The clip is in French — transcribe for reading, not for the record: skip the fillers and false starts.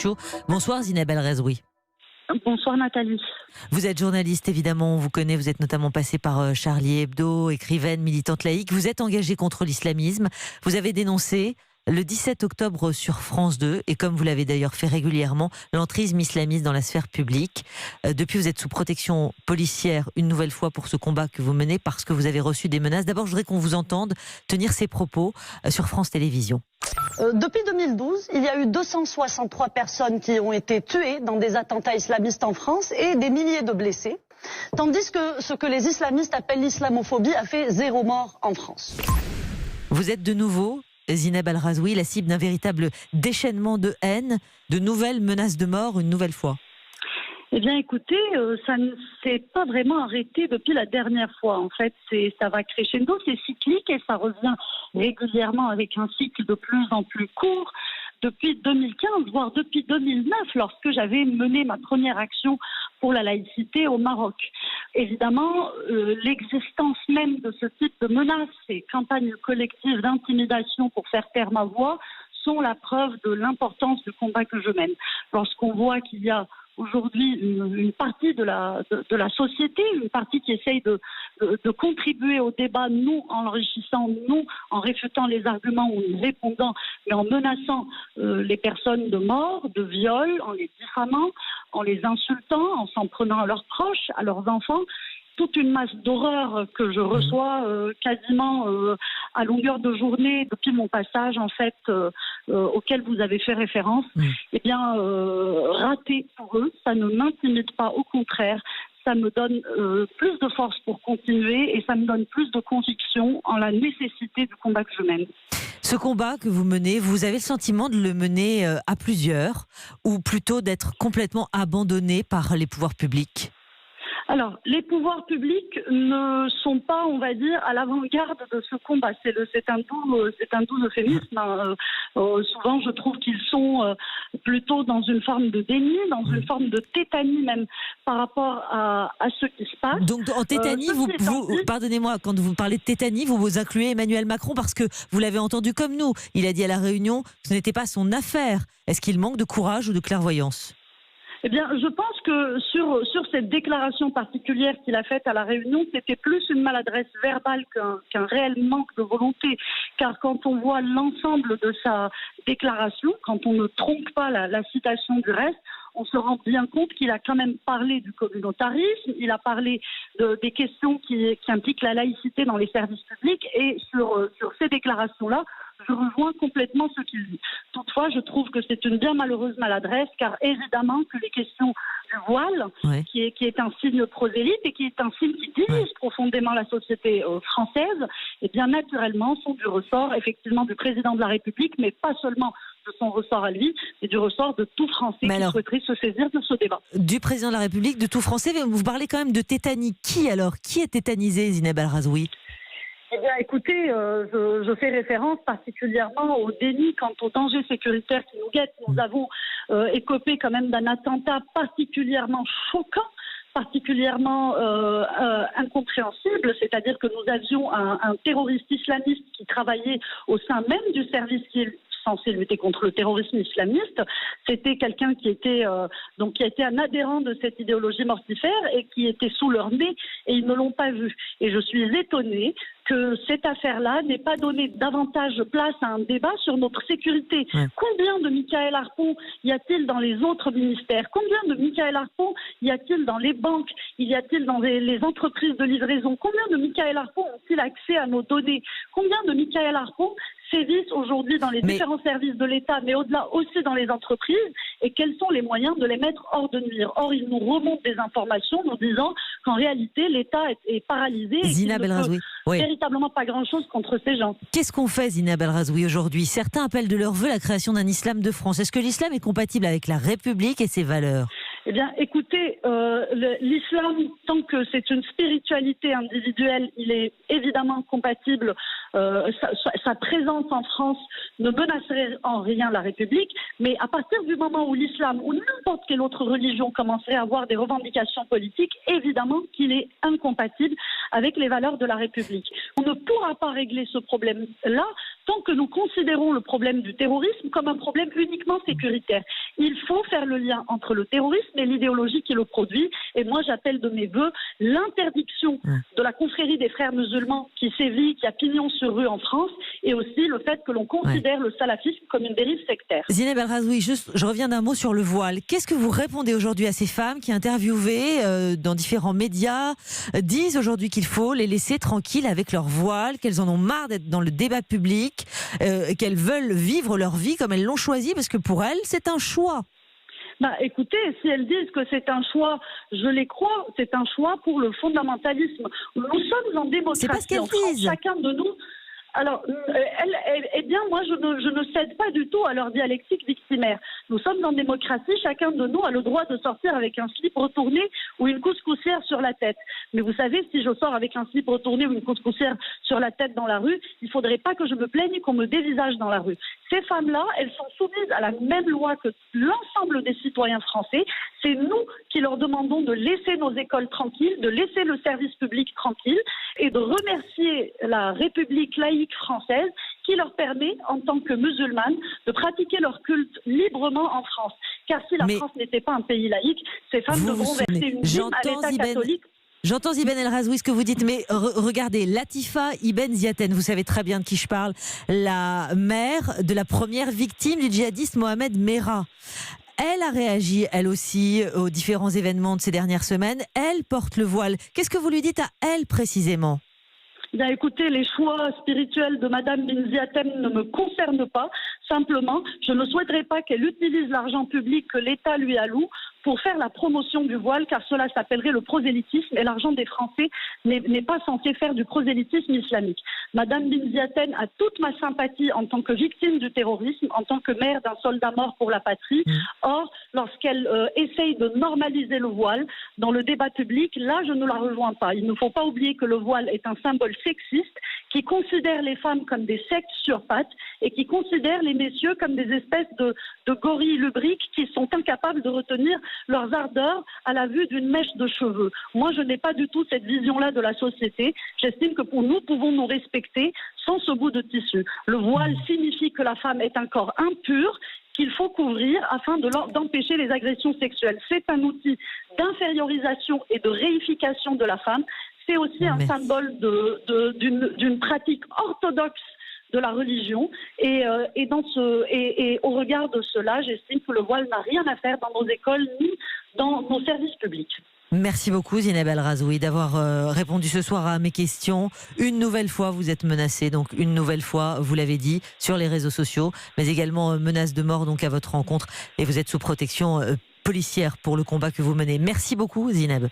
sociaux. Bonsoir Zineb El Razoui. Bonsoir Nathalie. Vous êtes journaliste évidemment, on vous connaît, vous êtes notamment passée par Charlie Hebdo, écrivaine, militante laïque. Vous êtes engagée contre l'islamisme. Vous avez dénoncé le 17 octobre sur France 2, et comme vous l'avez d'ailleurs fait régulièrement, l'entrisme islamiste dans la sphère publique. Depuis, vous êtes sous protection policière une nouvelle fois pour ce combat que vous menez parce que vous avez reçu des menaces. D'abord, je voudrais qu'on vous entende tenir ces propos sur France Télévisions. Depuis 2012, il y a eu 263 personnes qui ont été tuées dans des attentats islamistes en France et des milliers de blessés. Tandis que ce que les islamistes appellent l'islamophobie a fait 0 mort en France. Vous êtes de nouveau, Zineb El Razoui, la cible d'un véritable déchaînement de haine, de nouvelles menaces de mort une nouvelle fois. Eh bien écoutez, ça ne s'est pas vraiment arrêté depuis la dernière fois. En fait, ça va crescendo, c'est cyclique et ça revient régulièrement avec un cycle de plus en plus court. Depuis 2015, voire depuis 2009, lorsque j'avais mené ma première action pour la laïcité au Maroc. Évidemment, l'existence même de ce type de menaces, ces campagnes collectives d'intimidation pour faire taire ma voix, sont la preuve de l'importance du combat que je mène. Lorsqu'on voit qu'il y a aujourd'hui une partie de la société, une partie qui essaye de contribuer au débat, nous en l'enrichissant, nous en réfutant les arguments ou en répondant, mais en menaçant les personnes de mort, de viol, en les diffamant, en les insultant, en s'en prenant à leurs proches, à leurs enfants. Toute une masse d'horreur que je reçois quasiment à longueur de journée depuis mon passage en fait auquel vous avez fait référence. Eh bien, raté pour eux, ça ne m'intimide pas, au contraire, ça me donne plus de force pour continuer et ça me donne plus de conviction en la nécessité du combat que je mène. Ce combat que vous menez, vous avez le sentiment de le mener à plusieurs ou plutôt d'être complètement abandonné par les pouvoirs publics ? Alors, les pouvoirs publics ne sont pas, on va dire, à l'avant-garde de ce combat. C'est un doux euphémisme. Souvent, je trouve qu'ils sont plutôt dans une forme de déni, dans une forme de tétanie même par rapport à ce qui se passe. Donc, en tétanie, pardonnez-moi, quand vous parlez de tétanie, vous incluez Emmanuel Macron parce que vous l'avez entendu comme nous. Il a dit à la Réunion que ce n'était pas son affaire. Est-ce qu'il manque de courage ou de clairvoyance ? Eh bien, je pense que sur cette déclaration particulière qu'il a faite à La Réunion, c'était plus une maladresse verbale qu'un réel manque de volonté. Car quand on voit l'ensemble de sa déclaration, quand on ne trompe pas la citation du reste, on se rend bien compte qu'il a quand même parlé du communautarisme, il a parlé des questions qui impliquent la laïcité dans les services publics, et sur ces déclarations-là, je rejoins complètement ce qu'il dit. Toutefois, je trouve que c'est une bien malheureuse maladresse, car évidemment que les questions du voile, qui est un signe prosélyte et qui est un signe qui divise profondément la société française, et bien naturellement sont du ressort effectivement du président de la République, mais pas seulement de son ressort à lui, mais du ressort de tout Français qui souhaiterait se saisir de ce débat. Du président de la République, de tout Français, mais vous parlez quand même de tétanie. Qui est tétanisé, Zineb El Razoui ? Eh bien, écoutez, je fais référence particulièrement au déni quant au danger sécuritaire qui nous guette. Nous avons écopé quand même d'un attentat particulièrement choquant, particulièrement incompréhensible, c'est-à-dire que nous avions un terroriste islamiste qui travaillait au sein même du service qui est censé lutter contre le terrorisme islamiste. C'était quelqu'un qui était a été un adhérent de cette idéologie mortifère et qui était sous leur nez, et ils ne l'ont pas vu. Et je suis étonnée que cette affaire-là n'ait pas donné davantage place à un débat sur notre sécurité. Combien de Michael Harpon y a-t-il dans les autres ministères ? Combien de Michael Harpon y a-t-il dans les banques ? Y a-t-il dans les entreprises de livraison ? Combien de Michael Harpon ont-ils accès à nos données ? Combien de Michael Harpon sévissent aujourd'hui dans les différents services de l'État, mais au-delà aussi dans les entreprises, et quels sont les moyens de les mettre hors de nuire ? Or, ils nous remontent des informations nous disant qu'en réalité, l'État est paralysé et qu'il ne peut véritablement pas grand-chose contre ces gens. Qu'est-ce qu'on fait, Zineb El Razoui, aujourd'hui ? Certains appellent de leur vœu la création d'un islam de France. Est-ce que l'islam est compatible avec la République et ses valeurs ? Eh bien, écoutez, l'islam, tant que c'est une spiritualité individuelle, il est évidemment compatible. Sa présence en France ne menacerait en rien la République. Mais à partir du moment où l'islam ou n'importe quelle autre religion commencerait à avoir des revendications politiques, évidemment qu'il est incompatible avec les valeurs de la République. On ne pourra pas régler ce problème-là tant que nous considérons le problème du terrorisme comme un problème uniquement sécuritaire. Il faut faire le lien entre le terrorisme et l'idéologie qui le produit. Et moi, j'appelle de mes vœux l'interdiction de la confrérie des frères musulmans qui sévit, qui a pignon sur rue en France, et aussi le fait que l'on considère le salafisme comme une dérive sectaire. Zineb El Razoui, je reviens d'un mot sur le voile. Qu'est-ce que vous répondez aujourd'hui à ces femmes qui, interviewées dans différents médias, disent aujourd'hui qu'il faut les laisser tranquilles avec leur voile, qu'elles en ont marre d'être dans le débat public, qu'elles veulent vivre leur vie comme elles l'ont choisi, parce que pour elles, c'est un choix. Écoutez, si elles disent que c'est un choix, je les crois, c'est un choix pour le fondamentalisme. Nous sommes en démocratie. C'est pas ce qu'elles disent. Chacun de nous. Alors, eh bien, moi, je ne cède pas du tout à leur dialectique victimaire. Nous sommes en démocratie, chacun de nous a le droit de sortir avec un slip retourné ou une couscoussière sur la tête. Mais vous savez, si je sors avec un slip retourné ou une couscoussière sur la tête dans la rue, il ne faudrait pas que je me plaigne qu'on me dévisage dans la rue. Ces femmes-là, elles sont soumises à la même loi que l'ensemble des citoyens français. C'est nous qui leur demandons de laisser nos écoles tranquilles, de laisser le service public tranquille et de remercier la République laïque française qui leur permet, en tant que musulmanes, de pratiquer leur culte librement en France. Car si la France n'était pas un pays laïque, ces femmes devront verser une dîme à l'État catholique. J'entends Ibn El Razoui ce que vous dites, mais regardez, Latifa Ibn Ziaten, vous savez très bien de qui je parle, la mère de la première victime du djihadiste Mohamed Merah. Elle a réagi, elle aussi, aux différents événements de ces dernières semaines. Elle porte le voile. Qu'est-ce que vous lui dites à elle précisément ? Bien, écoutez, les choix spirituels de Madame Bin Ziaten ne me concernent pas. Simplement, je ne souhaiterais pas qu'elle utilise l'argent public que l'État lui alloue pour faire la promotion du voile, car cela s'appellerait le prosélytisme, et l'argent des Français n'est pas censé faire du prosélytisme islamique. Madame Bin Ziaten a toute ma sympathie en tant que victime du terrorisme, en tant que mère d'un soldat mort pour la patrie. Or, lorsqu'elle essaye de normaliser le voile dans le débat public, là, je ne la rejoins pas. Il ne faut pas oublier que le voile est un symbole sexiste qui considère les femmes comme des sectes sur pattes et qui considère les messieurs comme des espèces de gorilles lubriques qui sont incapables de retenir leurs ardeurs à la vue d'une mèche de cheveux. Moi, je n'ai pas du tout cette vision-là de la société. J'estime que nous pouvons nous respecter sans ce bout de tissu. Le voile signifie que la femme est un corps impur qu'il faut couvrir afin d'empêcher les agressions sexuelles. C'est un outil d'infériorisation et de réification de la femme. C'est aussi un symbole d'une pratique orthodoxe de la religion et au regard de cela, j'estime que le voile n'a rien à faire dans nos écoles ni dans nos services publics. Merci beaucoup Zineb El Razoui d'avoir répondu ce soir à mes questions. Une nouvelle fois, vous êtes menacée, donc une nouvelle fois, vous l'avez dit, sur les réseaux sociaux, mais également menace de mort donc à votre rencontre et vous êtes sous protection policière pour le combat que vous menez. Merci beaucoup Zineb.